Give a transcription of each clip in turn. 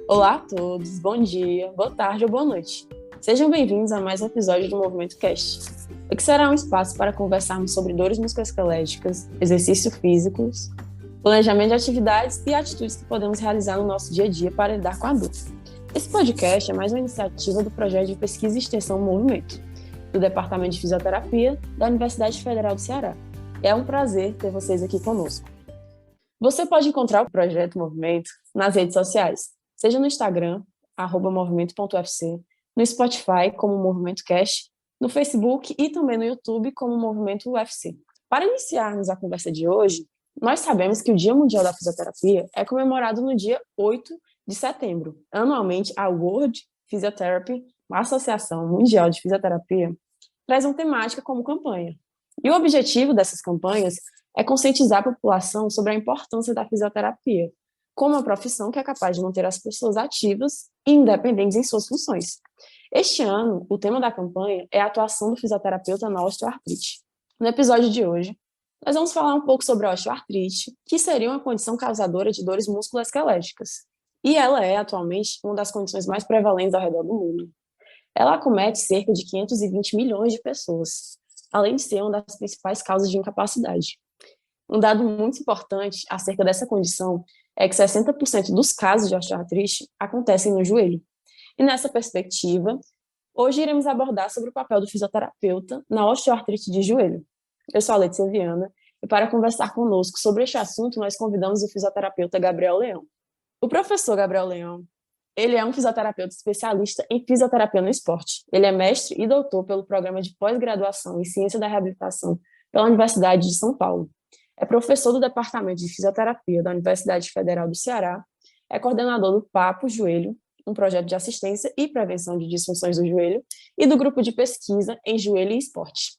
Olá a todos, bom dia, boa tarde ou boa noite. Sejam bem-vindos a mais um episódio do Movimento Cast, que será um espaço para conversarmos sobre dores musculoesqueléticas, exercícios físicos, planejamento de atividades e atitudes que podemos realizar no nosso dia a dia para lidar com a dor. Esse podcast é mais uma iniciativa do projeto de pesquisa e extensão Movimento, do Departamento de Fisioterapia da Universidade Federal do Ceará. É um prazer ter vocês aqui conosco. Você pode encontrar o Projeto Movimento nas redes sociais, seja no Instagram, @movimento.ufc, no Spotify como Movimento Cast, no Facebook e também no YouTube como Movimento UFC. Para iniciarmos a conversa de hoje, nós sabemos que o Dia Mundial da Fisioterapia é comemorado no dia 8 de setembro. Anualmente, a World Physiotherapy, a Associação Mundial de Fisioterapia, traz uma temática como campanha. E o objetivo dessas campanhas é conscientizar a população sobre a importância da fisioterapia, como uma profissão que é capaz de manter as pessoas ativas e independentes em suas funções. Este ano, o tema da campanha é a atuação do fisioterapeuta na osteoartrite. No episódio de hoje, nós vamos falar um pouco sobre a osteoartrite, que seria uma condição causadora de dores musculoesqueléticas. E ela é, atualmente, uma das condições mais prevalentes ao redor do mundo. Ela acomete cerca de 520 milhões de pessoas, além de ser uma das principais causas de incapacidade. Um dado muito importante acerca dessa condição é que 60% dos casos de osteoartrite acontecem no joelho. E nessa perspectiva, hoje iremos abordar sobre o papel do fisioterapeuta na osteoartrite de joelho. Eu sou a Letícia Viana e para conversar conosco sobre este assunto, nós convidamos o fisioterapeuta Gabriel Leão. O professor Gabriel Leão, ele é um fisioterapeuta especialista em fisioterapia no esporte. Ele é mestre e doutor pelo programa de pós-graduação em ciência da reabilitação pela Universidade de São Paulo. É professor do Departamento de Fisioterapia da Universidade Federal do Ceará, é coordenador do PAPO Joelho, um projeto de assistência e prevenção de disfunções do joelho, e do grupo de pesquisa em joelho e esporte.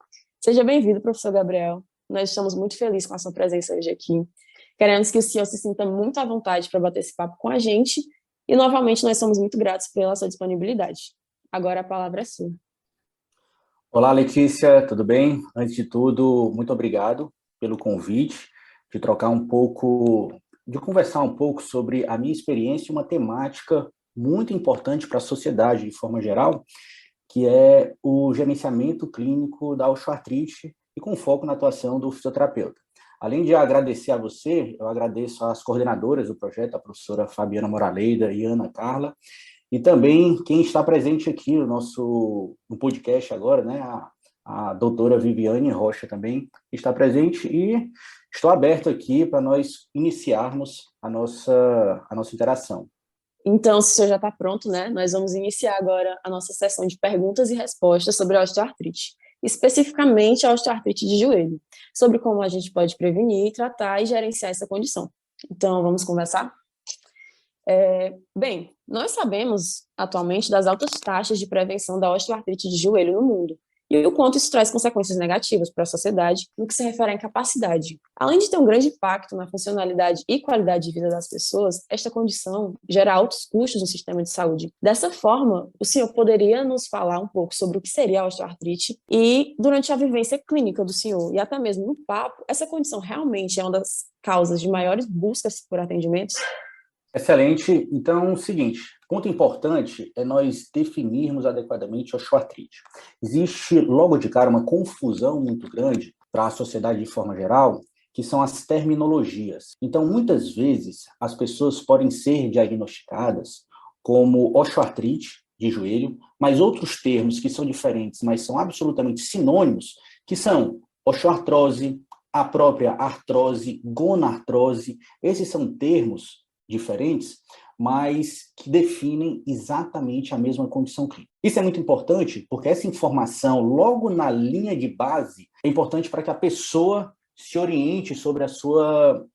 Seja bem-vindo, professor Gabriel. Nós estamos muito felizes com a sua presença hoje aqui. Queremos que o senhor se sinta muito à vontade para bater esse papo com a gente, e novamente nós somos muito gratos pela sua disponibilidade. Agora a palavra é sua. Olá, Letícia, tudo bem? Antes de tudo, muito obrigado pelo convite, de conversar um pouco sobre a minha experiência e uma temática muito importante para a sociedade de forma geral, que é o gerenciamento clínico da osteoartrite e com foco na atuação do fisioterapeuta. Além de agradecer a você, eu agradeço às coordenadoras do projeto, a professora Fabiana Moraleida e Ana Carla, e também quem está presente aqui no podcast agora, né, a doutora Viviane Rocha também está presente, e estou aberto aqui para nós iniciarmos a nossa interação. Então, se o senhor já está pronto, né, nós vamos iniciar agora a nossa sessão de perguntas e respostas sobre a osteoartrite, especificamente a osteoartrite de joelho, sobre como a gente pode prevenir, tratar e gerenciar essa condição. Então, vamos conversar? Bem, nós sabemos atualmente das altas taxas de prevenção da osteoartrite de joelho no mundo, e o quanto isso traz consequências negativas para a sociedade no que se refere à incapacidade. Além de ter um grande impacto na funcionalidade e qualidade de vida das pessoas, esta condição gera altos custos no sistema de saúde. Dessa forma, o senhor poderia nos falar um pouco sobre o que seria a osteoartrite e, durante a vivência clínica do senhor, e até mesmo no papo, essa condição realmente é uma das causas de maiores buscas por atendimentos? Excelente. Então, o seguinte, ponto importante é nós definirmos adequadamente a osteoartrite. Existe, logo de cara, uma confusão muito grande para a sociedade de forma geral, que são as terminologias. Então, muitas vezes, as pessoas podem ser diagnosticadas como osteoartrite de joelho, mas outros termos que são diferentes, mas são absolutamente sinônimos, que são osteoartrose, a própria artrose, gonartrose. Esses são termos diferentes, mas que definem exatamente a mesma condição clínica. Isso é muito importante, porque essa informação, logo na linha de base, é importante para que a pessoa se oriente sobre a sua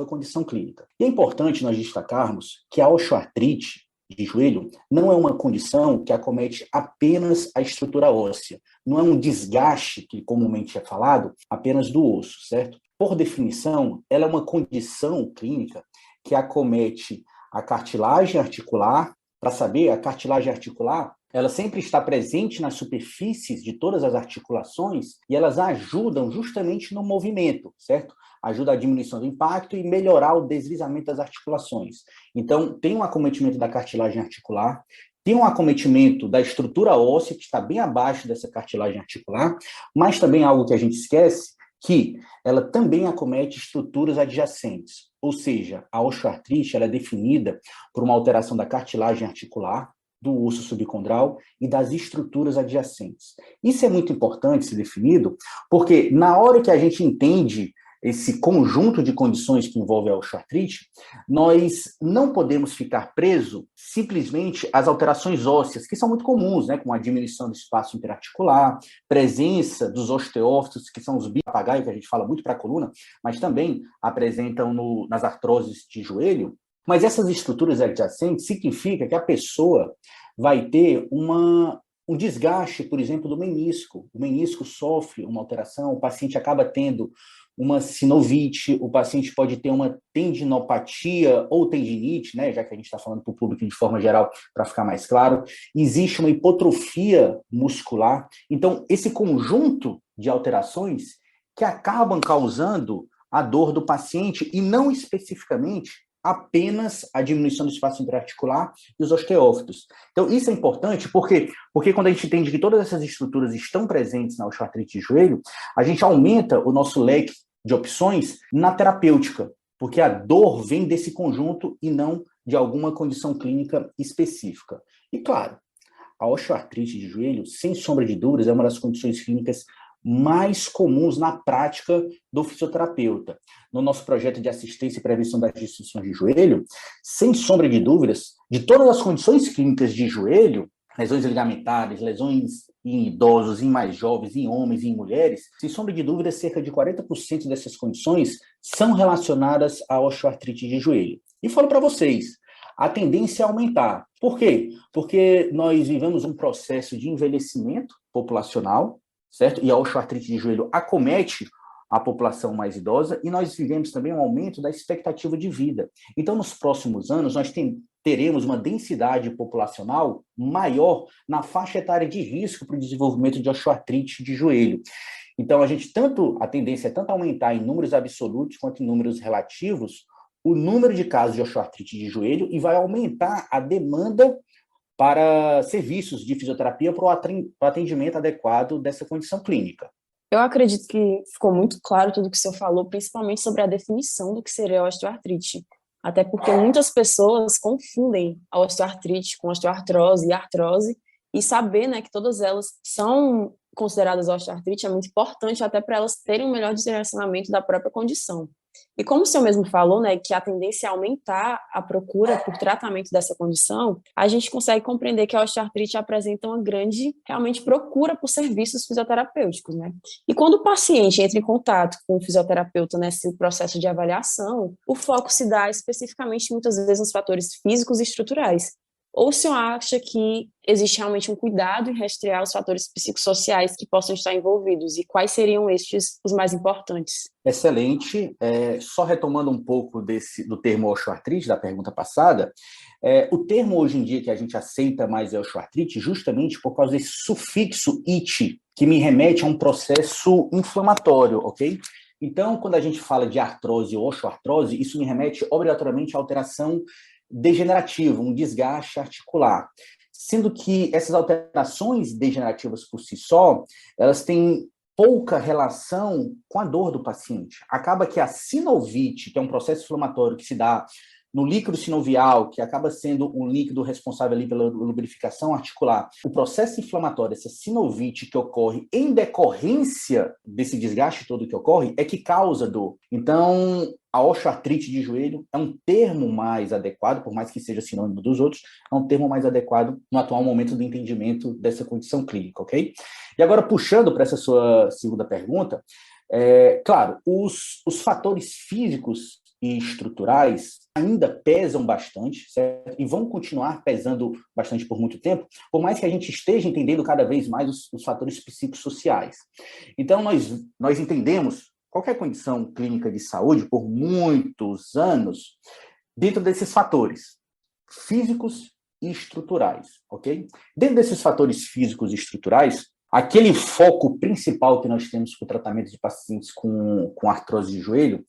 condição clínica. E é importante nós destacarmos que a osteoartrite de joelho não é uma condição que acomete apenas a estrutura óssea, não é um desgaste, que comumente é falado, apenas do osso, certo? Por definição, ela é uma condição clínica que acomete a cartilagem articular. Para saber, a cartilagem articular ela sempre está presente nas superfícies de todas as articulações e elas ajudam justamente no movimento, certo? Ajuda a diminuição do impacto e melhorar o deslizamento das articulações. Então, tem um acometimento da cartilagem articular, tem um acometimento da estrutura óssea, que está bem abaixo dessa cartilagem articular, mas também algo que a gente esquece, que ela também acomete estruturas adjacentes, ou seja, a osteoartrite ela é definida por uma alteração da cartilagem articular, do osso subcondral e das estruturas adjacentes. Isso é muito importante ser definido, porque na hora que a gente entende esse conjunto de condições que envolve a osteoartrite, nós não podemos ficar presos simplesmente às alterações ósseas, que são muito comuns, né, como a diminuição do espaço interarticular, presença dos osteófitos, que são os papagaios, que a gente fala muito para a coluna, mas também apresentam nas artroses de joelho. Mas essas estruturas adjacentes significa que a pessoa vai ter um desgaste, por exemplo, do menisco. O menisco sofre uma alteração, o paciente acaba tendo uma sinovite, o paciente pode ter uma tendinopatia ou tendinite, né, já que a gente está falando para o público de forma geral, para ficar mais claro. Existe uma hipotrofia muscular. Então, esse conjunto de alterações que acabam causando a dor do paciente e não especificamente apenas a diminuição do espaço interarticular e os osteófitos. Então, isso é importante porque quando a gente entende que todas essas estruturas estão presentes na osteoartrite de joelho, a gente aumenta o nosso leque de opções na terapêutica, porque a dor vem desse conjunto e não de alguma condição clínica específica. E, claro, a osteoartrite de joelho, sem sombra de dúvidas, é uma das condições clínicas mais comuns na prática do fisioterapeuta. No nosso projeto de assistência e prevenção das disfunções de joelho, sem sombra de dúvidas, de todas as condições clínicas de joelho, lesões ligamentares, lesões em idosos, em mais jovens, em homens, em mulheres, sem sombra de dúvidas, cerca de 40% dessas condições são relacionadas à osteoartrite de joelho. E falo para vocês, a tendência é aumentar. Por quê? Porque nós vivemos um processo de envelhecimento populacional, certo? E a osteoartrite de joelho acomete a população mais idosa e nós vivemos também um aumento da expectativa de vida. Então, nos próximos anos, nós teremos uma densidade populacional maior na faixa etária de risco para o desenvolvimento de osteoartrite de joelho. Então, a tendência é tanto aumentar em números absolutos quanto em números relativos o número de casos de osteoartrite de joelho e vai aumentar a demanda para serviços de fisioterapia para o atendimento adequado dessa condição clínica. Eu acredito que ficou muito claro tudo que o senhor falou, principalmente sobre a definição do que seria a osteoartrite. Até porque muitas pessoas confundem a osteoartrite com osteoartrose e artrose, e saber, né, que todas elas são consideradas osteoartrite é muito importante até para elas terem um melhor direcionamento da própria condição. E como o senhor mesmo falou, né, que a tendência é aumentar a procura por tratamento dessa condição, a gente consegue compreender que a osteoartrite apresenta uma grande, realmente, procura por serviços fisioterapêuticos, né? E quando o paciente entra em contato com o fisioterapeuta nesse processo de avaliação, o foco se dá especificamente, muitas vezes, nos fatores físicos e estruturais. Ou o senhor acha que existe realmente um cuidado em rastrear os fatores psicossociais que possam estar envolvidos? E quais seriam estes os mais importantes? Excelente. Só retomando um pouco do termo osteoartrite, da pergunta passada, o termo hoje em dia que a gente aceita mais é osteoartrite justamente por causa desse sufixo "ite", que me remete a um processo inflamatório, ok? Então, quando a gente fala de artrose ou osteoartrose, isso me remete obrigatoriamente à alteração degenerativa, um desgaste articular. Sendo que essas alterações degenerativas por si só, elas têm pouca relação com a dor do paciente. Acaba que a sinovite, que é um processo inflamatório que se dá no líquido sinovial, que acaba sendo um líquido responsável ali pela lubrificação articular, o processo inflamatório, essa sinovite que ocorre em decorrência desse desgaste todo que ocorre, é que causa dor. Então, a osteoartrite de joelho é um termo mais adequado, por mais que seja sinônimo dos outros, é um termo mais adequado no atual momento do entendimento dessa condição clínica, ok? E agora, puxando para essa sua segunda pergunta, claro, os fatores físicos e estruturais ainda pesam bastante, certo? E vão continuar pesando bastante por muito tempo, por mais que a gente esteja entendendo cada vez mais os fatores psicossociais. Então, nós entendemos qualquer condição clínica de saúde por muitos anos dentro desses fatores físicos e estruturais, ok? Dentro desses fatores físicos e estruturais, aquele foco principal que nós temos para o tratamento de pacientes com artrose de joelho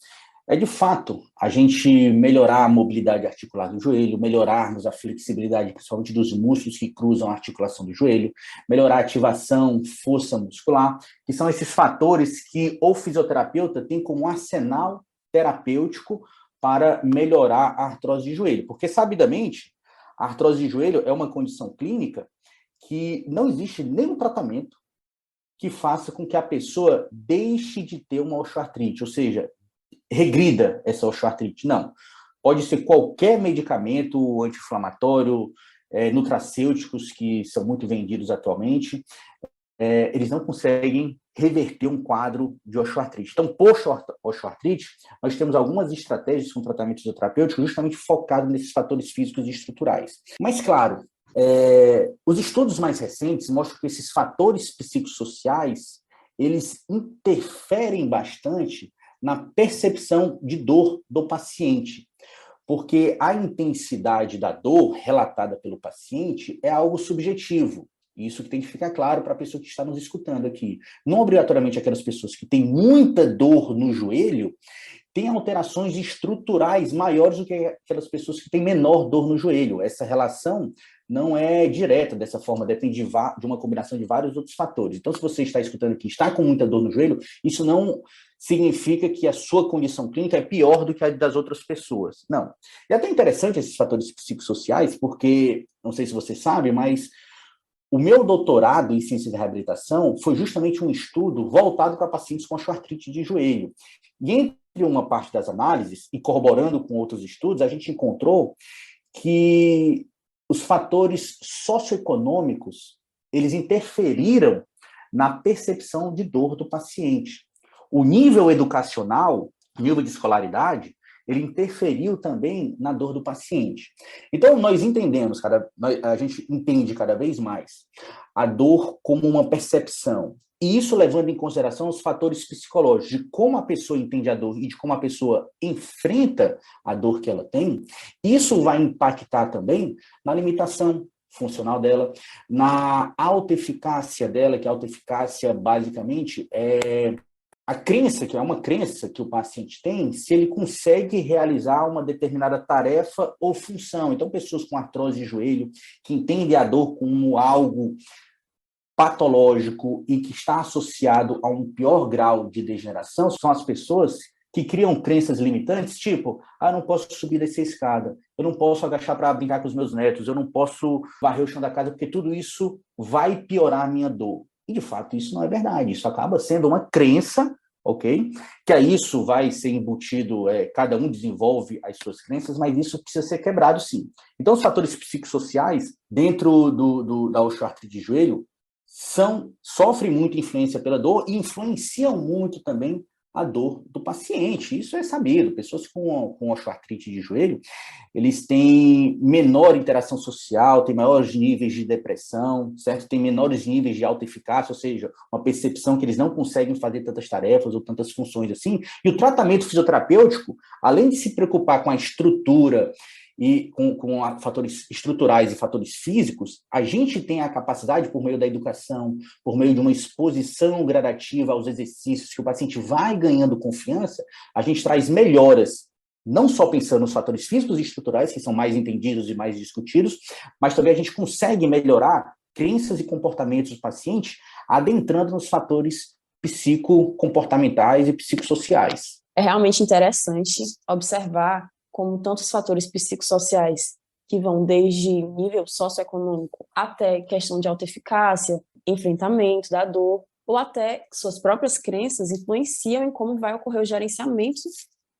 é, de fato, a gente melhorar a mobilidade articular do joelho, melhorarmos a flexibilidade, principalmente dos músculos que cruzam a articulação do joelho, melhorar a ativação, força muscular, que são esses fatores que o fisioterapeuta tem como arsenal terapêutico para melhorar a artrose de joelho. Porque, sabidamente, a artrose de joelho é uma condição clínica que não existe nenhum tratamento que faça com que a pessoa deixe de ter uma osteoartrite, ou seja, regrida essa osteoartrite. Não. Pode ser qualquer medicamento anti-inflamatório, nutracêuticos, que são muito vendidos atualmente, eles não conseguem reverter um quadro de osteoartrite. Então, post-osteoartrite, nós temos algumas estratégias com tratamento fisioterapêutico justamente focado nesses fatores físicos e estruturais. Mas, claro, os estudos mais recentes mostram que esses fatores psicossociais, eles interferem bastante na percepção de dor do paciente, porque a intensidade da dor relatada pelo paciente é algo subjetivo. Isso que tem que ficar claro para a pessoa que está nos escutando aqui. Não obrigatoriamente aquelas pessoas que têm muita dor no joelho têm alterações estruturais maiores do que aquelas pessoas que têm menor dor no joelho. Essa relação não é direta dessa forma, depende de uma combinação de vários outros fatores. Então, se você está escutando aqui, está com muita dor no joelho, isso não significa que a sua condição clínica é pior do que a das outras pessoas. Não. E é até interessante esses fatores psicossociais, porque, não sei se você sabe, mas o meu doutorado em ciência de reabilitação foi justamente um estudo voltado para pacientes com osteoartrite de joelho. E entre uma parte das análises, e corroborando com outros estudos, a gente encontrou que os fatores socioeconômicos, eles interferiram na percepção de dor do paciente. O nível educacional, o nível de escolaridade, ele interferiu também na dor do paciente. Então, nós entendemos, a gente entende cada vez mais a dor como uma percepção. E isso levando em consideração os fatores psicológicos, de como a pessoa entende a dor e de como a pessoa enfrenta a dor que ela tem, isso vai impactar também na limitação funcional dela, na autoeficácia dela, que a autoeficácia, basicamente, é a crença, que é uma crença que o paciente tem, se ele consegue realizar uma determinada tarefa ou função. Então, pessoas com artrose de joelho, que entendem a dor como algo patológico e que está associado a um pior grau de degeneração, são as pessoas que criam crenças limitantes, tipo, eu não posso subir dessa escada, eu não posso agachar para brincar com os meus netos, eu não posso varrer o chão da casa, porque tudo isso vai piorar a minha dor. E, de fato, isso não é verdade. Isso acaba sendo uma crença, ok? Que aí isso vai ser embutido, cada um desenvolve as suas crenças, mas isso precisa ser quebrado, sim. Então, os fatores psicossociais, dentro da osteoartrite de joelho, sofrem muita influência pela dor e influenciam muito também a dor do paciente. Isso é sabido. Pessoas com osteoartrite de joelho, eles têm menor interação social, têm maiores níveis de depressão, certo? Têm menores níveis de autoeficácia, ou seja, uma percepção que eles não conseguem fazer tantas tarefas ou tantas funções assim. E o tratamento fisioterapêutico, além de se preocupar com a estrutura e com fatores estruturais e fatores físicos, a gente tem a capacidade, por meio da educação, por meio de uma exposição gradativa aos exercícios, que o paciente vai ganhando confiança, a gente traz melhoras, não só pensando nos fatores físicos e estruturais, que são mais entendidos e mais discutidos, mas também a gente consegue melhorar crenças e comportamentos do paciente, adentrando nos fatores psicocomportamentais e psicossociais. É realmente interessante observar como tantos fatores psicossociais, que vão desde nível socioeconômico até questão de autoeficácia, enfrentamento da dor, ou até suas próprias crenças influenciam em como vai ocorrer o gerenciamento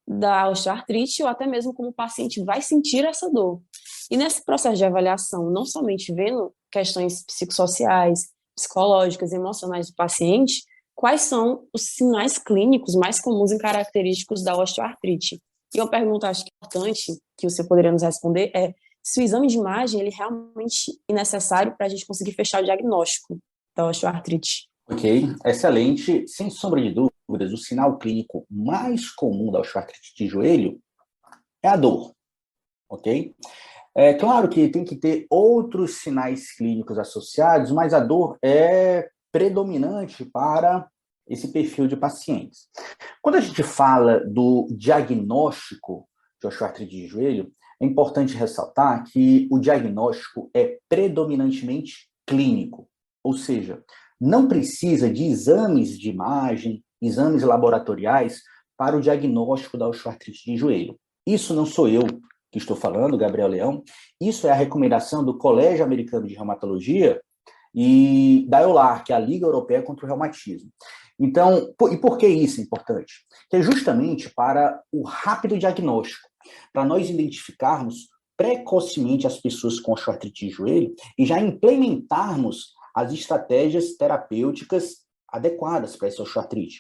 da osteoartrite, ou até mesmo como o paciente vai sentir essa dor. E nesse processo de avaliação, não somente vendo questões psicossociais, psicológicas, emocionais do paciente, quais são os sinais clínicos mais comuns e característicos da osteoartrite? E uma pergunta, acho que importante, que você poderia nos responder, é se o exame de imagem ele realmente é necessário para a gente conseguir fechar o diagnóstico da osteoartrite. Ok, excelente. Sem sombra de dúvidas, o sinal clínico mais comum da osteoartrite de joelho é a dor, ok? É claro que tem que ter outros sinais clínicos associados, mas a dor é predominante para esse perfil de pacientes. Quando a gente fala do diagnóstico de osteoartrite de joelho, é importante ressaltar que o diagnóstico é predominantemente clínico, ou seja, não precisa de exames de imagem, exames laboratoriais para o diagnóstico da osteoartrite de joelho. Isso não sou eu que estou falando, Gabriel Leão, isso é a recomendação do Colégio Americano de Reumatologia e da EULAR, que é a Liga Europeia contra o Reumatismo. Então, e por que isso é importante? Que é justamente para o rápido diagnóstico, para nós identificarmos precocemente as pessoas com osteoartrite de joelho e já implementarmos as estratégias terapêuticas adequadas para essa osteoartrite.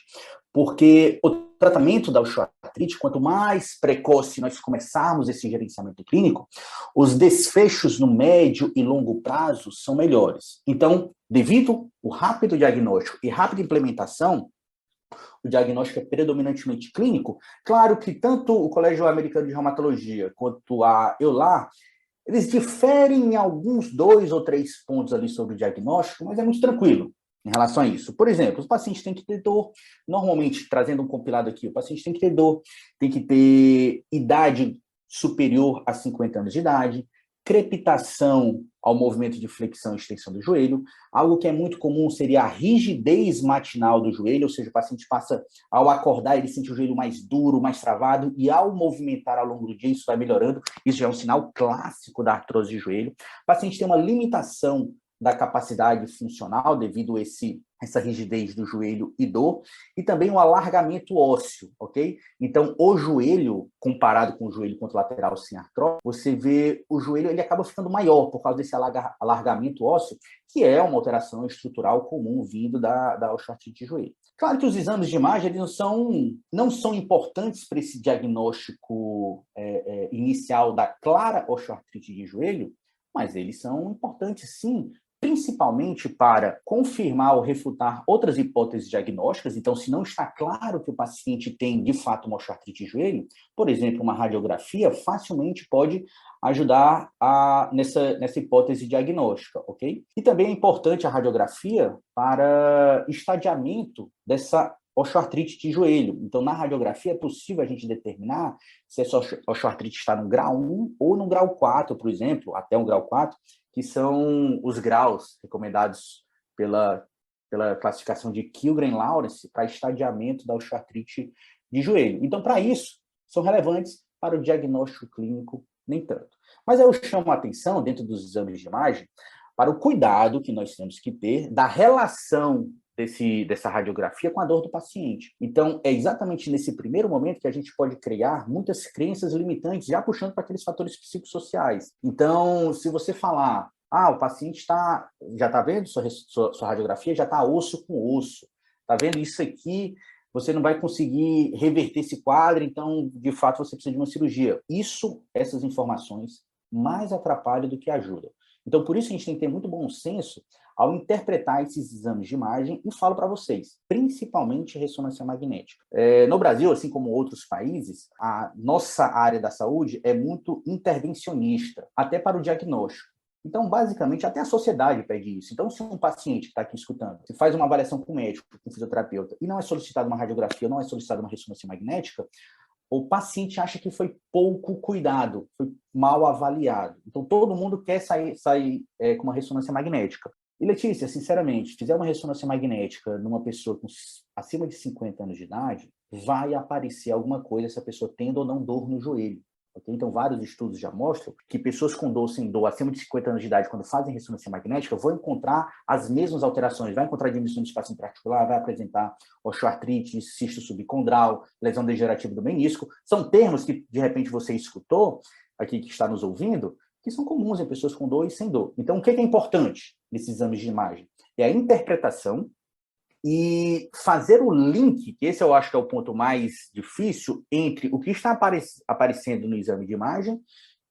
Porque o tratamento da osteoartrite, quanto mais precoce nós começarmos esse gerenciamento clínico, os desfechos no médio e longo prazo são melhores. Então, devido ao rápido diagnóstico e rápida implementação, o diagnóstico é predominantemente clínico. Claro que tanto o Colégio Americano de Reumatologia quanto a EULAR, eles diferem em alguns 2 ou 3 pontos ali sobre o diagnóstico, mas é muito tranquilo em relação a isso. Por exemplo, os pacientes têm que ter dor, normalmente, trazendo um compilado aqui, o paciente tem que ter dor, tem que ter idade superior a 50 anos de idade, crepitação ao movimento de flexão e extensão do joelho. Algo que é muito comum seria a rigidez matinal do joelho, ou seja, o paciente passa, ao acordar, ele sente o joelho mais duro, mais travado, e ao movimentar ao longo do dia, isso vai melhorando. Isso já é um sinal clássico da artrose de joelho. O paciente tem uma limitação da capacidade funcional devido a essa rigidez do joelho e dor, e também um alargamento ósseo, ok? Então, o joelho, comparado com o joelho contralateral sem artrose, você vê o joelho, ele acaba ficando maior por causa desse alargamento ósseo, que é uma alteração estrutural comum vindo da osteoartrite de joelho. Claro que os exames de imagem eles não são importantes para esse diagnóstico inicial da clara osteoartrite de joelho, mas eles são importantes, sim, principalmente para confirmar ou refutar outras hipóteses diagnósticas. Então, se não está claro que o paciente tem, de fato, uma osteoartrite de joelho, por exemplo, uma radiografia facilmente pode ajudar nessa hipótese diagnóstica, ok? E também é importante a radiografia para estadiamento dessa osteoartrite de joelho. Então, na radiografia é possível a gente determinar se essa osteoartrite está no grau 1 ou no grau 4, por exemplo, até um grau 4, que são os graus recomendados pela classificação de Killgren-Lawrence para estadiamento da osteoartrite de joelho. Então, para isso, são relevantes para o diagnóstico clínico, nem tanto. Mas eu chamo a atenção, dentro dos exames de imagem, para o cuidado que nós temos que ter da relação dessa radiografia com a dor do paciente. Então, é exatamente nesse primeiro momento que a gente pode criar muitas crenças limitantes, já puxando para aqueles fatores psicossociais. Então, se você falar, o paciente já está vendo sua radiografia, já está osso com osso, está vendo isso aqui, você não vai conseguir reverter esse quadro, então, de fato, você precisa de uma cirurgia. Essas informações, mais atrapalham do que ajudam. Então, por isso a gente tem que ter muito bom senso ao interpretar esses exames de imagem, e falo para vocês, principalmente ressonância magnética. No Brasil, assim como outros países, a nossa área da saúde é muito intervencionista, até para o diagnóstico. Então, basicamente, até a sociedade pede isso. Então, se um paciente que está aqui escutando, se faz uma avaliação com o médico, com o fisioterapeuta, e não é solicitada uma radiografia, não é solicitada uma ressonância magnética, o paciente acha que foi pouco cuidado, foi mal avaliado. Então, todo mundo quer sair com uma ressonância magnética. E, Letícia, sinceramente, fizer uma ressonância magnética numa pessoa com acima de 50 anos de idade, vai aparecer alguma coisa se a pessoa tendo ou não dor no joelho. Okay? Então, vários estudos já mostram que pessoas com dor sem dor acima de 50 anos de idade, quando fazem ressonância magnética, vão encontrar as mesmas alterações. Vai encontrar diminuição de espaço intraarticular, vai apresentar osteoartrite, cisto subcondral, lesão degenerativa do menisco. São termos que, de repente, você escutou, aqui que está nos ouvindo, que são comuns em pessoas com dor e sem dor. Então, o que é importante nesses exames de imagem? É a interpretação e fazer o link, que esse eu acho que é o ponto mais difícil, entre o que está aparecendo no exame de imagem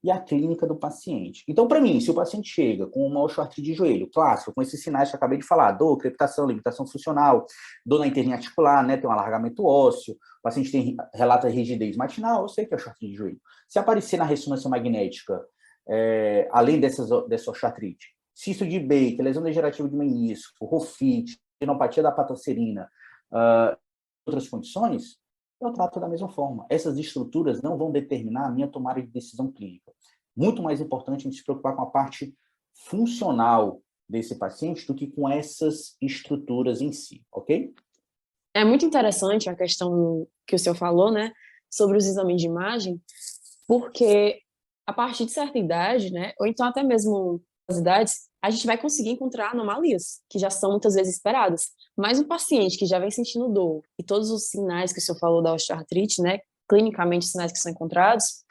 e a clínica do paciente. Então, para mim, se o paciente chega com uma osteoartrite de joelho clássico, com esses sinais que eu acabei de falar, dor, crepitação, limitação funcional, dor na interlinha articular, né, tem um alargamento ósseo, o paciente relata rigidez matinal, eu sei que é osteoartrite de joelho. Se aparecer na ressonância magnética além dessa osteoartrite. Cisto de Baker, lesão degenerativa de menisco, rofite, tenopatia da patocerina, outras condições, eu trato da mesma forma. Essas estruturas não vão determinar a minha tomada de decisão clínica. Muito mais importante a gente se preocupar com a parte funcional desse paciente do que com essas estruturas em si, ok? É muito interessante a questão que o senhor falou, né, sobre os exames de imagem, porque a partir de certa idade, né, ou então até mesmo as idades, a gente vai conseguir encontrar anomalias, que já são muitas vezes esperadas. Mas um paciente que já vem sentindo dor e todos os sinais que o senhor falou da osteoartrite, né, clinicamente sinais que são encontrados,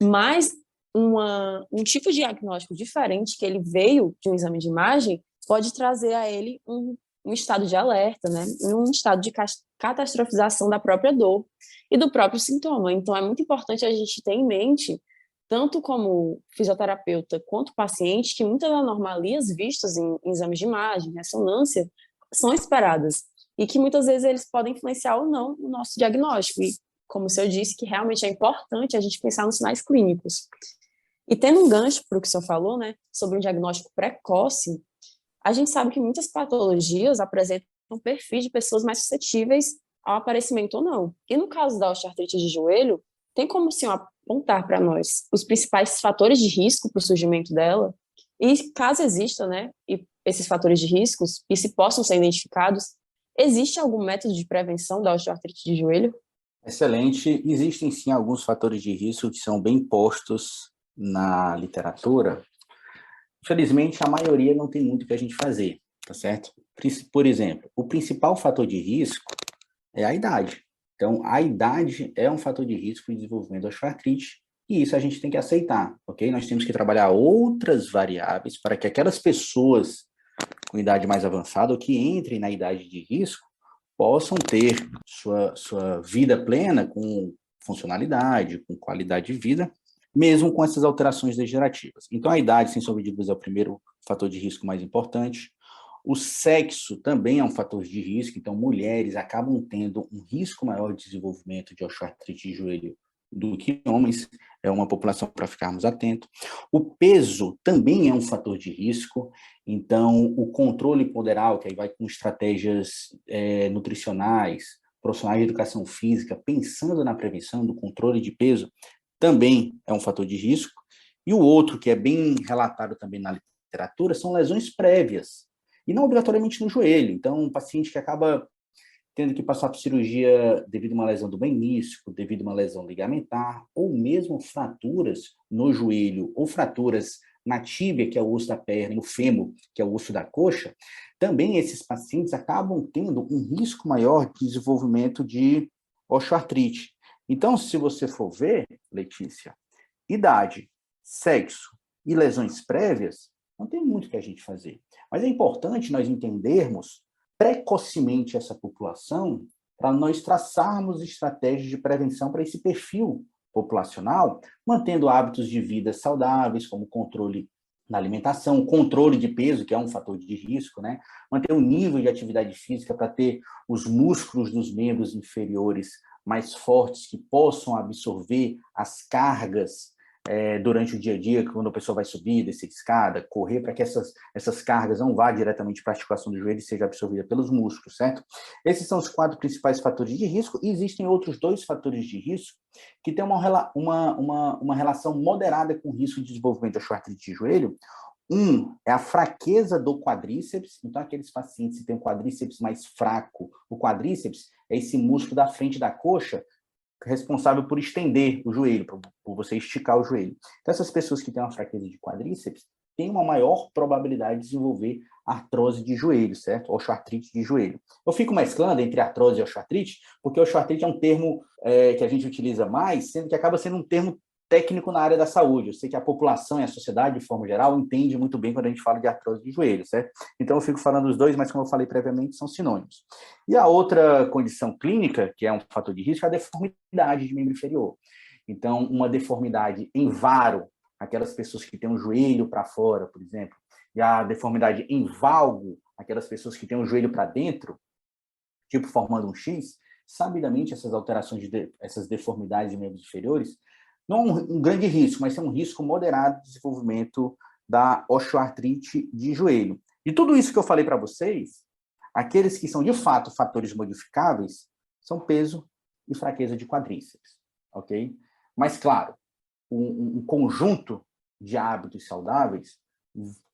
mas um tipo de diagnóstico diferente que ele veio de um exame de imagem pode trazer a ele um estado de alerta, né, um estado de catastrofização da própria dor e do próprio sintoma. Então, é muito importante a gente ter em mente, tanto como fisioterapeuta quanto paciente, que muitas anomalias vistas em exames de imagem, ressonância, são esperadas e que muitas vezes eles podem influenciar ou não o nosso diagnóstico. E, como o senhor disse, que realmente é importante a gente pensar nos sinais clínicos. E tendo um gancho para o que o senhor falou, né, sobre um diagnóstico precoce, a gente sabe que muitas patologias apresentam perfis de pessoas mais suscetíveis ao aparecimento ou não. E no caso da osteoartrite de joelho, tem como o senhor apontar para nós os principais fatores de risco para o surgimento dela? E caso exista, né, e esses fatores de riscos, e se possam ser identificados, existe algum método de prevenção da osteoartrite de joelho? Excelente. Existem, sim, alguns fatores de risco que são bem postos na literatura. Infelizmente, a maioria não tem muito o que a gente fazer, tá certo? Por exemplo, o principal fator de risco é a idade. Então, a idade é um fator de risco de desenvolvimento da osteoartrite, e isso a gente tem que aceitar, ok? Nós temos que trabalhar outras variáveis para que aquelas pessoas com idade mais avançada ou que entrem na idade de risco possam ter sua vida plena com funcionalidade, com qualidade de vida, mesmo com essas alterações degenerativas. Então, a idade, sem sombra de dúvidas, é o primeiro fator de risco mais importante. O sexo também é um fator de risco, então mulheres acabam tendo um risco maior de desenvolvimento de osteoartrite de joelho do que homens, é uma população para ficarmos atentos. O peso também é um fator de risco, então o controle poderal, que aí vai com estratégias nutricionais, profissionais de educação física, pensando na prevenção do controle de peso, também é um fator de risco. E o outro, que é bem relatado também na literatura, são lesões prévias, e não obrigatoriamente no joelho. Então, um paciente que acaba tendo que passar por cirurgia devido a uma lesão do menisco, devido a uma lesão ligamentar, ou mesmo fraturas no joelho, ou fraturas na tíbia, que é o osso da perna, e no fêmur, que é o osso da coxa, também esses pacientes acabam tendo um risco maior de desenvolvimento de osteoartrite. Então, se você for ver, Letícia, idade, sexo e lesões prévias, não tem muito o que a gente fazer. Mas é importante nós entendermos precocemente essa população para nós traçarmos estratégias de prevenção para esse perfil populacional, mantendo hábitos de vida saudáveis, como controle na alimentação, controle de peso, que é um fator de risco, né? Manter um nível de atividade física para ter os músculos dos membros inferiores mais fortes, que possam absorver as cargas durante o dia a dia, quando a pessoa vai subir, descer escada, correr, para que essas cargas não vá diretamente para a articulação do joelho e seja absorvida pelos músculos, certo? Esses são os 4 principais fatores de risco, e existem outros 2 fatores de risco que têm uma relação moderada com o risco de desenvolvimento da osteoartrite de joelho. Um é a fraqueza do quadríceps. Então, aqueles pacientes que têm um quadríceps mais fraco, o quadríceps é esse músculo da frente da coxa, responsável por estender o joelho, por você esticar o joelho. Então, essas pessoas que têm uma fraqueza de quadríceps têm uma maior probabilidade de desenvolver artrose de joelho, certo? Osteoartrite de joelho. Eu fico mesclando entre artrose e osteoartrite, porque osteoartrite é um termo que a gente utiliza mais, sendo que acaba sendo um termo técnico na área da saúde. Eu sei que a população e a sociedade, de forma geral, entende muito bem quando a gente fala de artrose de joelho, certo? Então, eu fico falando os dois, mas como eu falei previamente, são sinônimos. E a outra condição clínica, que é um fator de risco, é a deformidade de membro inferior. Então, uma deformidade em varo, aquelas pessoas que têm o joelho para fora, por exemplo, e a deformidade em valgo, aquelas pessoas que têm o joelho para dentro, tipo formando um X, sabidamente essas alterações, essas deformidades de membros inferiores, não um grande risco, mas é um risco moderado de desenvolvimento da osteoartrite de joelho. E tudo isso que eu falei para vocês, aqueles que são de fato fatores modificáveis, são peso e fraqueza de quadríceps, ok? Mas, claro, um conjunto de hábitos saudáveis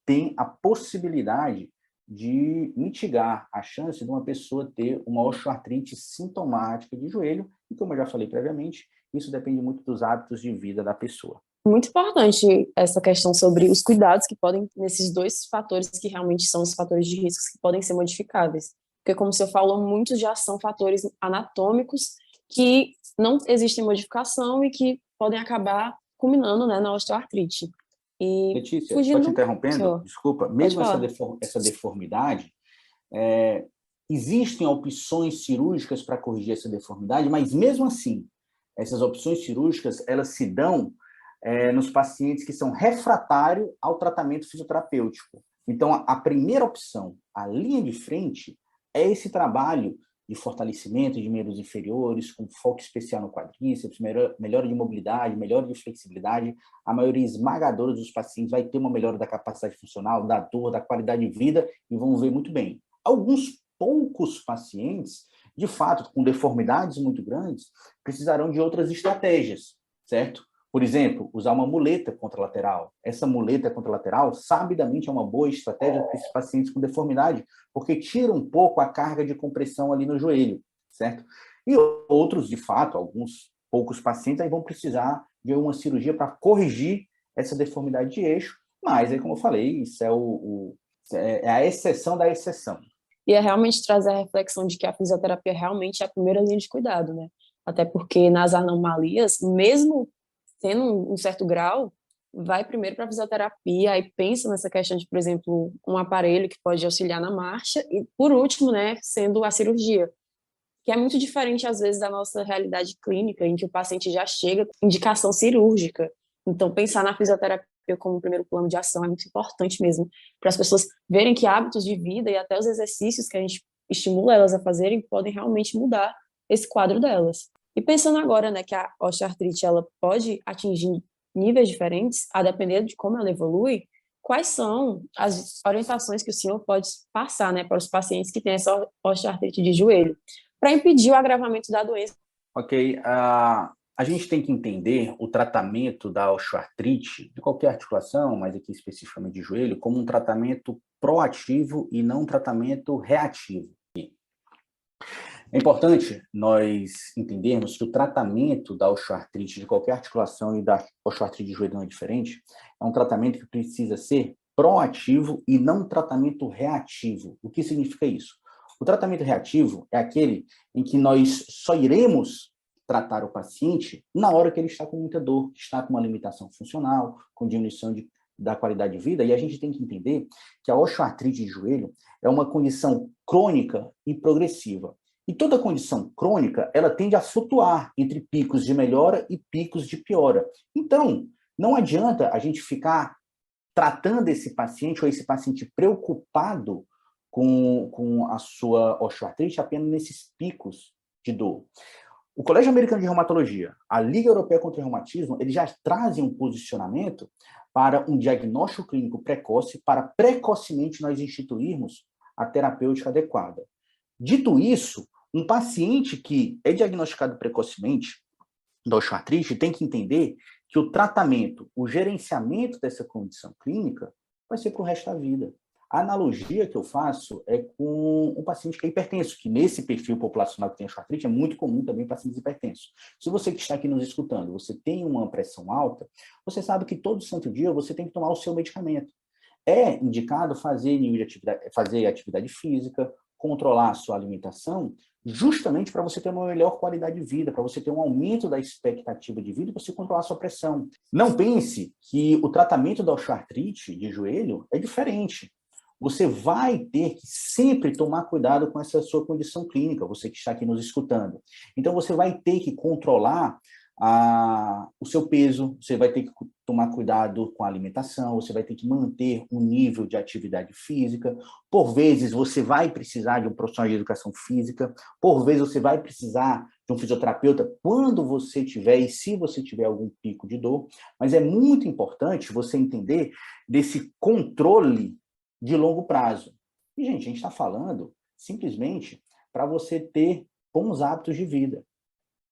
tem a possibilidade de mitigar a chance de uma pessoa ter uma osteoartrite sintomática de joelho, e como eu já falei previamente, isso depende muito dos hábitos de vida da pessoa. Muito importante essa questão sobre os cuidados que podem, nesses dois fatores que realmente são os fatores de risco que podem ser modificáveis. Porque, como você falou, muitos já são fatores anatômicos que não existem modificação e que podem acabar culminando, né, na osteoartrite. E Letícia, só te fugindo... interrompendo, desculpa, Pode mesmo falar. essa deformidade, existem opções cirúrgicas para corrigir essa deformidade, mas mesmo assim, essas opções cirúrgicas, elas se dão nos pacientes que são refratários ao tratamento fisioterapêutico. Então, a primeira opção, a linha de frente, é esse trabalho de fortalecimento de membros inferiores, com foco especial no quadríceps, melhora de mobilidade, melhora de flexibilidade. A maioria esmagadora dos pacientes vai ter uma melhora da capacidade funcional, da dor, da qualidade de vida, e vão ver muito bem. Alguns poucos pacientes, de fato, com deformidades muito grandes, precisarão de outras estratégias, certo? Por exemplo, usar uma muleta contralateral. Essa muleta contralateral, sabidamente, é uma boa estratégia para esses pacientes com deformidade, porque tira um pouco a carga de compressão ali no joelho, certo? E outros, de fato, alguns poucos pacientes aí vão precisar de uma cirurgia para corrigir essa deformidade de eixo, mas, aí, como eu falei, isso é a exceção da exceção. E é realmente trazer a reflexão de que a fisioterapia realmente é a primeira linha de cuidado, né? Até porque nas anomalias, mesmo tendo um certo grau, vai primeiro para a fisioterapia, aí pensa nessa questão de, por exemplo, um aparelho que pode auxiliar na marcha, e por último, né, sendo a cirurgia, que é muito diferente, às vezes, da nossa realidade clínica, em que o paciente já chega com indicação cirúrgica. Então, pensar na fisioterapia como primeiro plano de ação é muito importante mesmo, para as pessoas verem que hábitos de vida e até os exercícios que a gente estimula elas a fazerem podem realmente mudar esse quadro delas. E pensando agora, né, que a osteoartrite ela pode atingir níveis diferentes, a depender de como ela evolui, quais são as orientações que o senhor pode passar, né, para os pacientes que têm essa osteoartrite de joelho, para impedir o agravamento da doença? Ok, a gente tem que entender o tratamento da osteoartrite, de qualquer articulação, mas aqui especificamente de joelho, como um tratamento proativo e não um tratamento reativo. É importante nós entendermos que o tratamento da osteoartrite de qualquer articulação e da osteoartrite de joelho não é diferente, é um tratamento que precisa ser proativo e não um tratamento reativo. O que significa isso? O tratamento reativo é aquele em que nós só iremos tratar o paciente na hora que ele está com muita dor, está com uma limitação funcional, com diminuição da qualidade de vida, e a gente tem que entender que a osteoartrite de joelho é uma condição crônica e progressiva. E toda condição crônica, ela tende a flutuar entre picos de melhora e picos de piora. Então, não adianta a gente ficar tratando esse paciente ou esse paciente preocupado com a sua osteoartrite apenas nesses picos de dor. O Colégio Americano de Reumatologia, a Liga Europeia contra o Reumatismo, eles já trazem um posicionamento para um diagnóstico clínico precoce, para precocemente nós instituirmos a terapêutica adequada. Dito isso, um paciente que é diagnosticado precocemente da osteoartrite tem que entender que o tratamento, o gerenciamento dessa condição clínica vai ser para o resto da vida. A analogia que eu faço é com um paciente que é hipertenso, que nesse perfil populacional que tem osteoartrite é muito comum também em pacientes hipertensos. Se você que está aqui nos escutando, você tem uma pressão alta, você sabe que todo santo dia você tem que tomar o seu medicamento. É indicado fazer atividade física, controlar a sua alimentação, justamente para você ter uma melhor qualidade de vida, para você ter um aumento da expectativa de vida, para você controlar a sua pressão. Não pense que o tratamento da osteoartrite de joelho é diferente. Você vai ter que sempre tomar cuidado com essa sua condição clínica, você que está aqui nos escutando. Então, você vai ter que controlar o o seu peso, você vai ter que tomar cuidado com a alimentação, você vai ter que manter um nível de atividade física. Por vezes, você vai precisar de um profissional de educação física, por vezes, você vai precisar de um fisioterapeuta quando você tiver e se você tiver algum pico de dor. Mas é muito importante você entender desse controle de longo prazo. E, gente, a gente está falando simplesmente para você ter bons hábitos de vida.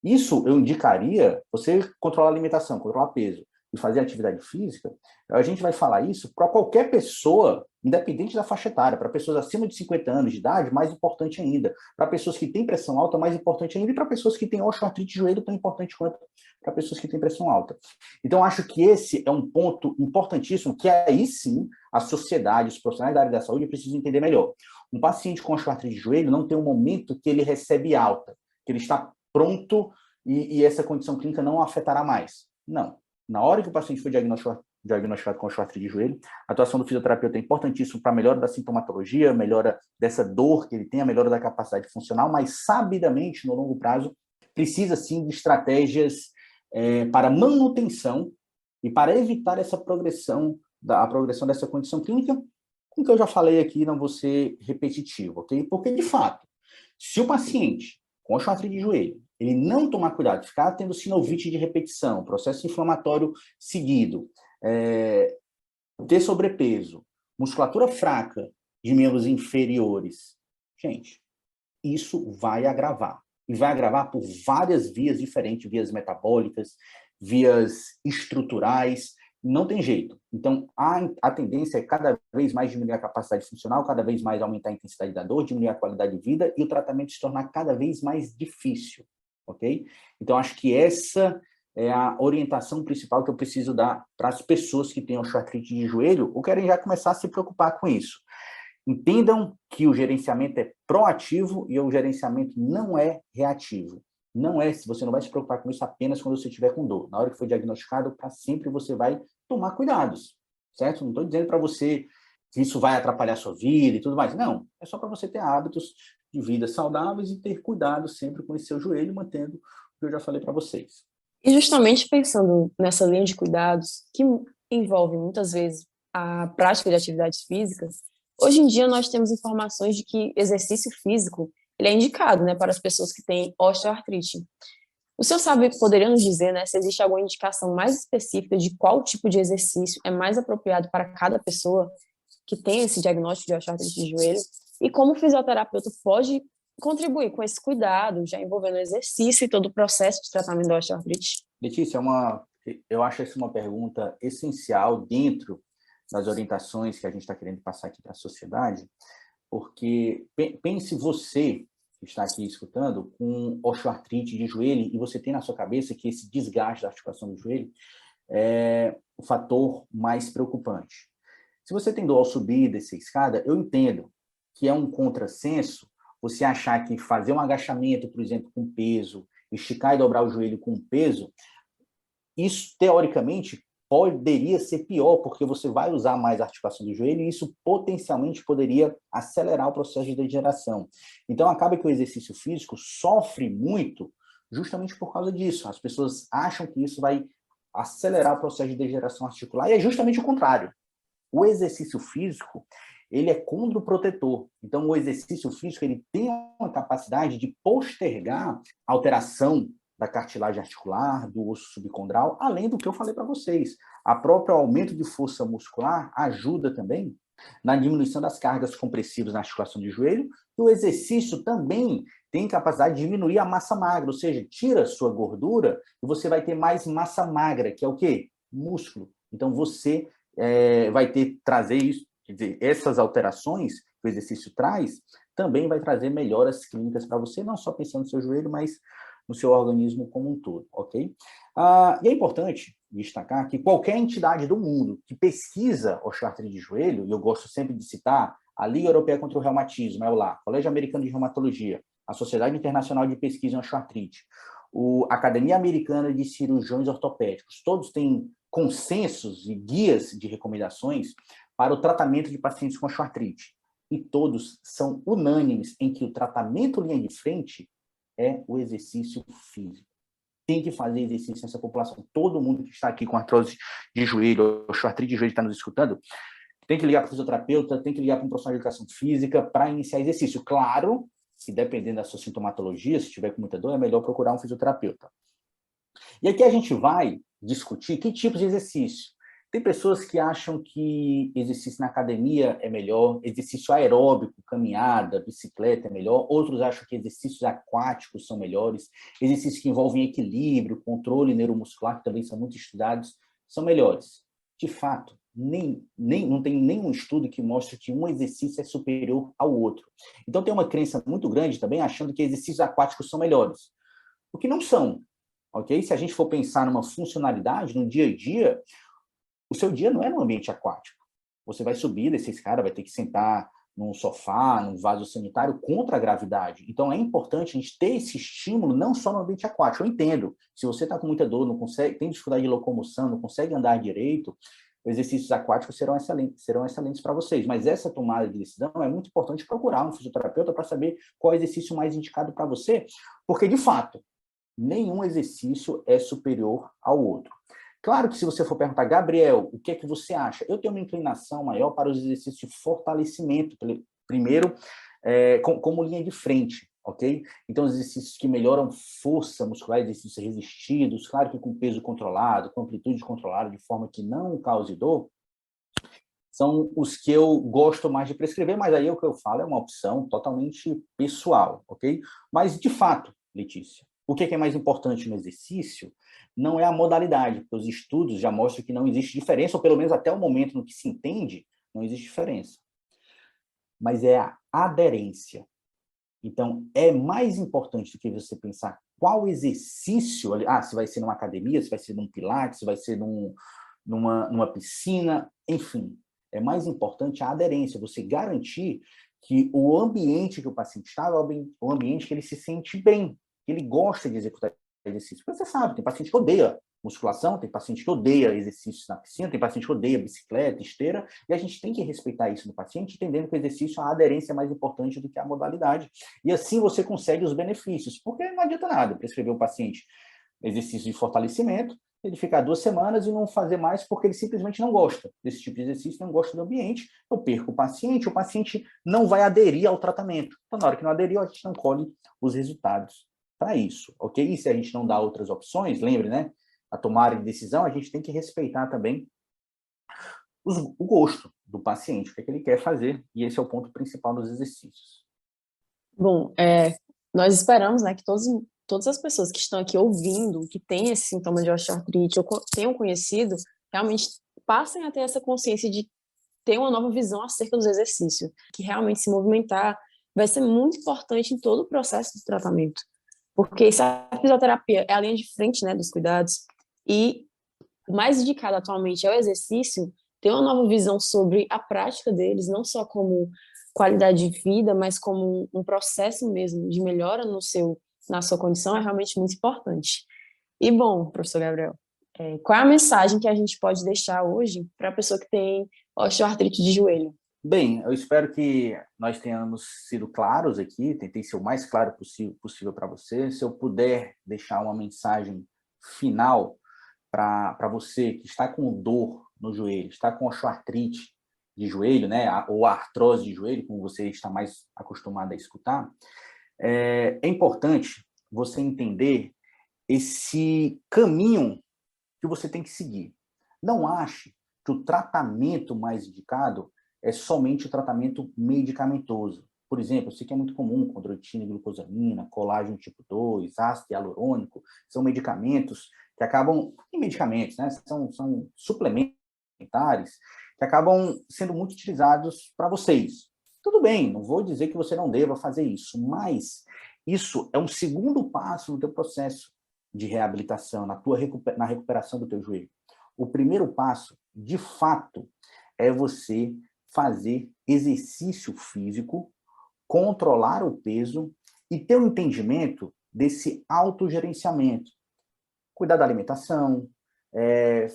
Isso eu indicaria você controlar a alimentação, controlar peso e fazer atividade física. A gente vai falar isso para qualquer pessoa, independente da faixa etária, para pessoas acima de 50 anos de idade, mais importante ainda. Para pessoas que têm pressão alta, mais importante ainda. E para pessoas que têm osteoartrite de joelho, tão importante quanto para pessoas que têm pressão alta. Então, acho que esse é um ponto importantíssimo, que aí sim a sociedade, os profissionais da área da saúde precisam entender melhor. Um paciente com osteoartrite de joelho não tem um momento que ele recebe alta, que ele está pronto e essa condição clínica não afetará mais. Não. Na hora que o paciente foi diagnosticado com osteoartrite de joelho, a atuação do fisioterapeuta é importantíssima para a melhora da sintomatologia, melhora dessa dor que ele tem, a melhora da capacidade funcional, mas sabidamente, no longo prazo, precisa sim de estratégias para manutenção e para evitar essa progressão, a progressão dessa condição clínica, com o que eu já falei aqui, não vou ser repetitivo, ok? Porque, de fato, se o paciente com osteoartrite de joelho, ele não tomar cuidado, ficar tendo sinovite de repetição, processo inflamatório seguido, ter sobrepeso, musculatura fraca de membros inferiores, gente, isso vai agravar. E vai agravar por várias vias diferentes, vias metabólicas, vias estruturais, não tem jeito. Então, a tendência é cada vez mais diminuir a capacidade funcional, cada vez mais aumentar a intensidade da dor, diminuir a qualidade de vida e o tratamento se tornar cada vez mais difícil, ok? Então, acho que essa é a orientação principal que eu preciso dar para as pessoas que têm osteoartrite de joelho ou querem já começar a se preocupar com isso. Entendam que o gerenciamento é proativo e o gerenciamento não é reativo. Não é, se você não vai se preocupar com isso apenas quando você estiver com dor. Na hora que for diagnosticado, para sempre você vai tomar cuidados, certo? Não estou dizendo para você que isso vai atrapalhar a sua vida e tudo mais. Não, é só para você ter hábitos de vida saudáveis e ter cuidado sempre com esse seu joelho, mantendo o que eu já falei para vocês. E justamente pensando nessa linha de cuidados, que envolve muitas vezes a prática de atividades físicas, hoje em dia nós temos informações de que exercício físico ele é indicado, né, para as pessoas que têm osteoartrite. O senhor poderia nos dizer, né, se existe alguma indicação mais específica de qual tipo de exercício é mais apropriado para cada pessoa que tem esse diagnóstico de osteoartrite de joelho e como o fisioterapeuta pode contribuir com esse cuidado, já envolvendo o exercício e todo o processo de tratamento da osteoartrite? Letícia, eu acho essa uma pergunta essencial dentro das orientações que a gente está querendo passar aqui para a sociedade, porque pense você que está aqui escutando com osteoartrite de joelho e você tem na sua cabeça que esse desgaste da articulação do joelho é o fator mais preocupante. Se você tem dor ao subir e descer a escada, eu entendo que é um contrassenso você achar que fazer um agachamento, por exemplo, com peso, esticar e dobrar o joelho com peso, isso, teoricamente, poderia ser pior, porque você vai usar mais a articulação do joelho e isso potencialmente poderia acelerar o processo de degeneração. Então, acaba que o exercício físico sofre muito justamente por causa disso. As pessoas acham que isso vai acelerar o processo de degeneração articular e é justamente o contrário. O exercício físico, ele é condroprotetor. Então, o exercício físico, ele tem uma capacidade de postergar a alteração da cartilagem articular, do osso subcondral, além do que eu falei para vocês. A própria aumento de força muscular ajuda também na diminuição das cargas compressivas na articulação de joelho, e o exercício também tem capacidade de diminuir a massa magra, ou seja, tira sua gordura e você vai ter mais massa magra, que é o quê? Músculo. Então, você vai trazer isso, quer dizer, essas alterações que o exercício traz, também vai trazer melhoras clínicas para você, não só pensando no seu joelho, mas no seu organismo como um todo, ok? E é importante destacar que qualquer entidade do mundo que pesquisa osteoartrite de joelho, e eu gosto sempre de citar a Liga Europeia contra o Reumatismo, o Colégio Americano de Reumatologia, a Sociedade Internacional de Pesquisa em Osteoartrite, a Academia Americana de Cirurgiões Ortopédicos, todos têm consensos e guias de recomendações para o tratamento de pacientes com osteoartrite. E todos são unânimes em que o tratamento linha de frente é o exercício físico. tem que fazer exercício nessa população. Todo mundo que está aqui com artrose de joelho, osteoartrite de joelho, está nos escutando, tem que ligar para o fisioterapeuta, tem que ligar para um profissional de educação física para iniciar exercício. Claro que, dependendo da sua sintomatologia, se tiver com muita dor, é melhor procurar um fisioterapeuta. E aqui a gente vai discutir que tipos de exercício. Tem pessoas que acham que exercício na academia é melhor, exercício aeróbico, caminhada, bicicleta é melhor, outros acham que exercícios aquáticos são melhores, exercícios que envolvem equilíbrio, controle neuromuscular, que também são muito estudados, são melhores. De fato, não tem nenhum estudo que mostre que um exercício é superior ao outro. Então tem uma crença muito grande também achando que exercícios aquáticos são melhores, o que não são. Okay? Se a gente for pensar numa funcionalidade, no dia a dia, o seu dia não é no ambiente aquático. Você vai subir dessa escada, vai ter que sentar num sofá, num vaso sanitário contra a gravidade. Então, é importante a gente ter esse estímulo não só no ambiente aquático. Eu entendo, se você está com muita dor, não consegue, tem dificuldade de locomoção, não consegue andar direito, os exercícios aquáticos serão excelentes para vocês. Mas essa tomada de decisão é muito importante procurar um fisioterapeuta para saber qual é o exercício mais indicado para você, porque, de fato, nenhum exercício é superior ao outro. Claro que se você for perguntar, Gabriel, o que é que você acha? Eu tenho uma inclinação maior para os exercícios de fortalecimento, primeiro, como linha de frente, ok? Então, os exercícios que melhoram força muscular, exercícios resistidos, claro que com peso controlado, com amplitude controlada, de forma que não cause dor, são os que eu gosto mais de prescrever, mas aí o que eu falo é uma opção totalmente pessoal, ok? Mas, de fato, Letícia, o que é mais importante no exercício não é a modalidade, porque os estudos já mostram que não existe diferença, ou pelo menos até o momento no que se entende, não existe diferença. Mas é a aderência. Então, é mais importante do que você pensar qual exercício, se vai ser numa academia, se vai ser num pilates, se vai ser numa piscina, enfim. É mais importante a aderência, você garantir que o ambiente que o paciente está é o ambiente que ele se sente bem, que ele gosta de executar exercício. Porque você sabe, tem paciente que odeia musculação, tem paciente que odeia exercícios na piscina, tem paciente que odeia bicicleta, esteira, e a gente tem que respeitar isso no paciente, entendendo que o exercício, a aderência é mais importante do que a modalidade. E assim você consegue os benefícios, porque não adianta nada prescrever um paciente exercício de fortalecimento, ele ficar 2 semanas e não fazer mais porque ele simplesmente não gosta desse tipo de exercício, não gosta do ambiente, eu perco o paciente não vai aderir ao tratamento. Então, na hora que não aderiu, a gente não colhe os resultados para isso, ok? E se a gente não dá outras opções, lembre, né? A tomada de decisão, a gente tem que respeitar também o gosto do paciente, o que é que ele quer fazer, e esse é o ponto principal dos exercícios. Bom, nós esperamos, né, que todas as pessoas que estão aqui ouvindo, que têm esse sintoma de osteoartrite ou tenham conhecido, realmente passem a ter essa consciência de ter uma nova visão acerca dos exercícios, que realmente se movimentar vai ser muito importante em todo o processo de tratamento, porque a fisioterapia é a linha de frente, né, dos cuidados, e o mais indicado atualmente é o exercício, ter uma nova visão sobre a prática deles, não só como qualidade de vida, mas como um processo mesmo de melhora na sua condição, é realmente muito importante. E bom, professor Gabriel, qual é a mensagem que a gente pode deixar hoje para a pessoa que tem osteoartrite de joelho? Bem, eu espero que nós tenhamos sido claros aqui, tentei ser o mais claro possível para você. Se eu puder deixar uma mensagem final para você que está com dor no joelho, está com osteoartrite de joelho, né, ou artrose de joelho, como você está mais acostumado a escutar, é importante você entender esse caminho que você tem que seguir. Não ache que o tratamento mais indicado é somente o tratamento medicamentoso. Por exemplo, eu sei que é muito comum condroitina e glucosamina, colágeno tipo 2, ácido hialurônico, são medicamentos que acabam, medicamentos, né? São suplementares que acabam sendo muito utilizados para vocês. Tudo bem, não vou dizer que você não deva fazer isso, mas isso é um segundo passo no teu processo de reabilitação, na recuperação do teu joelho. O primeiro passo, de fato, é você fazer exercício físico, controlar o peso e ter um entendimento desse autogerenciamento. Cuidar da alimentação,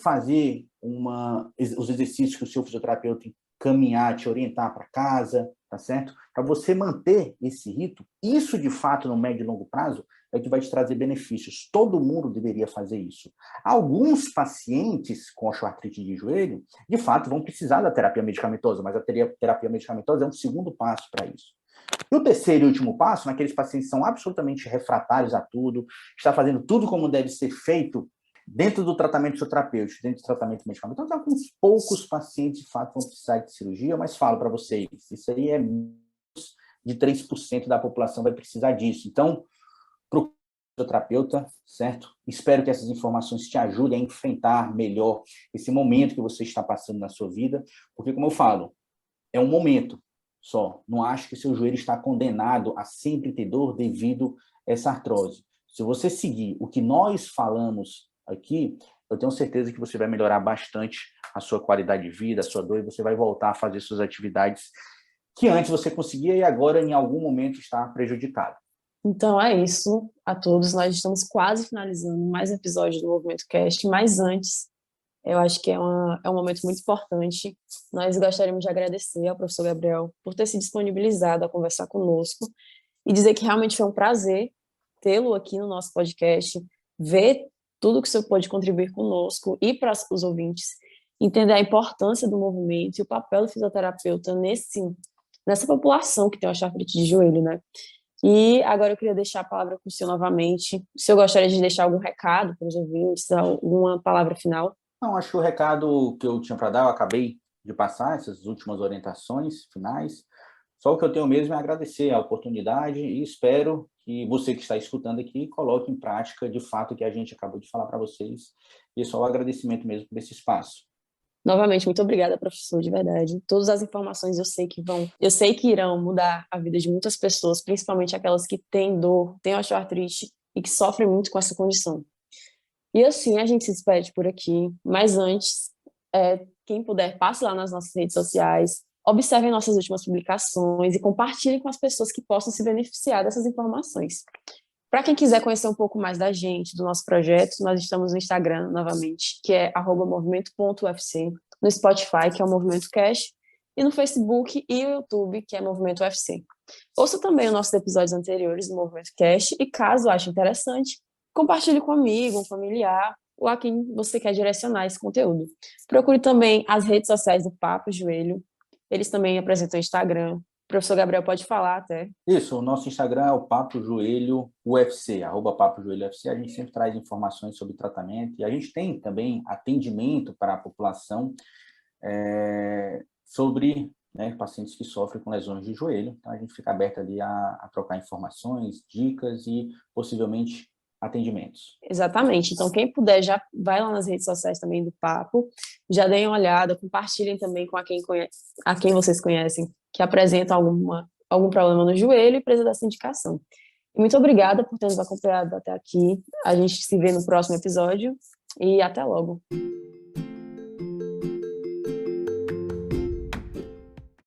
fazer os exercícios que o seu fisioterapeuta caminhar, te orientar para casa, tá certo? Para você manter esse rito, isso de fato no médio e longo prazo é que vai te trazer benefícios. Todo mundo deveria fazer isso. Alguns pacientes com osteoartrite de joelho, de fato, vão precisar da terapia medicamentosa, mas a terapia medicamentosa é um segundo passo para isso. E o terceiro e último passo, naqueles pacientes que são absolutamente refratários a tudo, está fazendo tudo como deve ser feito dentro do tratamento terapêutico, dentro do tratamento medicamentoso, então, alguns poucos pacientes, de fato, vão precisar de cirurgia, mas falo para vocês, isso aí é menos de 3% da população vai precisar disso. Então, procure o terapeuta, certo? Espero que essas informações te ajudem a enfrentar melhor esse momento que você está passando na sua vida, porque, como eu falo, é um momento só. Não acho que seu joelho está condenado a sempre ter dor devido a essa artrose. Se você seguir o que nós falamos aqui, eu tenho certeza que você vai melhorar bastante a sua qualidade de vida, a sua dor, e você vai voltar a fazer suas atividades que antes você conseguia e agora, em algum momento, está prejudicado. Então é isso a todos. Nós estamos quase finalizando mais um episódio do Movimento Cast, mas antes, eu acho que é um momento muito importante. Nós gostaríamos de agradecer ao professor Gabriel por ter se disponibilizado a conversar conosco e dizer que realmente foi um prazer tê-lo aqui no nosso podcast, ver tudo que o senhor pode contribuir conosco e para os ouvintes, entender a importância do movimento e o papel do fisioterapeuta nessa população que tem osteoartrite de joelho, né? E agora eu queria deixar a palavra com o senhor novamente. O senhor gostaria de deixar algum recado para os ouvintes, alguma palavra final? Não, acho que o recado que eu tinha para dar, eu acabei de passar, essas últimas orientações finais. Só o que eu tenho mesmo é agradecer a oportunidade e espero que você que está escutando aqui coloque em prática, de fato, o que a gente acabou de falar para vocês. E só o agradecimento mesmo por esse espaço. Novamente, muito obrigada, professor, de verdade. Todas as informações eu sei que irão mudar a vida de muitas pessoas, principalmente aquelas que têm dor, têm osteoartrite e que sofrem muito com essa condição. E assim, a gente se despede por aqui, mas antes, quem puder, passe lá nas nossas redes sociais, observem nossas últimas publicações e compartilhem com as pessoas que possam se beneficiar dessas informações. Para quem quiser conhecer um pouco mais da gente, do nosso projeto, nós estamos no Instagram, novamente, que é @movimento.ufc, no Spotify, que é o Movimento Cash, e no Facebook e o YouTube, que é Movimento UFC. Ouça também os nossos episódios anteriores do Movimento Cash e, caso ache interessante, compartilhe com um amigo, um familiar, ou a quem você quer direcionar esse conteúdo. Procure também as redes sociais do Papo Joelho. Eles também apresentam o Instagram. O professor Gabriel pode falar até. Isso, o nosso Instagram é o Papo Joelho UFC, @Papo Joelho UFC. A gente sempre traz informações sobre tratamento e a gente tem também atendimento para a população sobre pacientes que sofrem com lesões de joelho. Então, a gente fica aberto ali a trocar informações, dicas e possivelmente atendimentos. Exatamente. Então, quem puder, já vai lá nas redes sociais também do Papo, já deem uma olhada, compartilhem também com a quem vocês conhecem, que apresenta algum problema no joelho e precisa dessa indicação. E muito obrigada por ter nos acompanhado até aqui. A gente se vê no próximo episódio e até logo.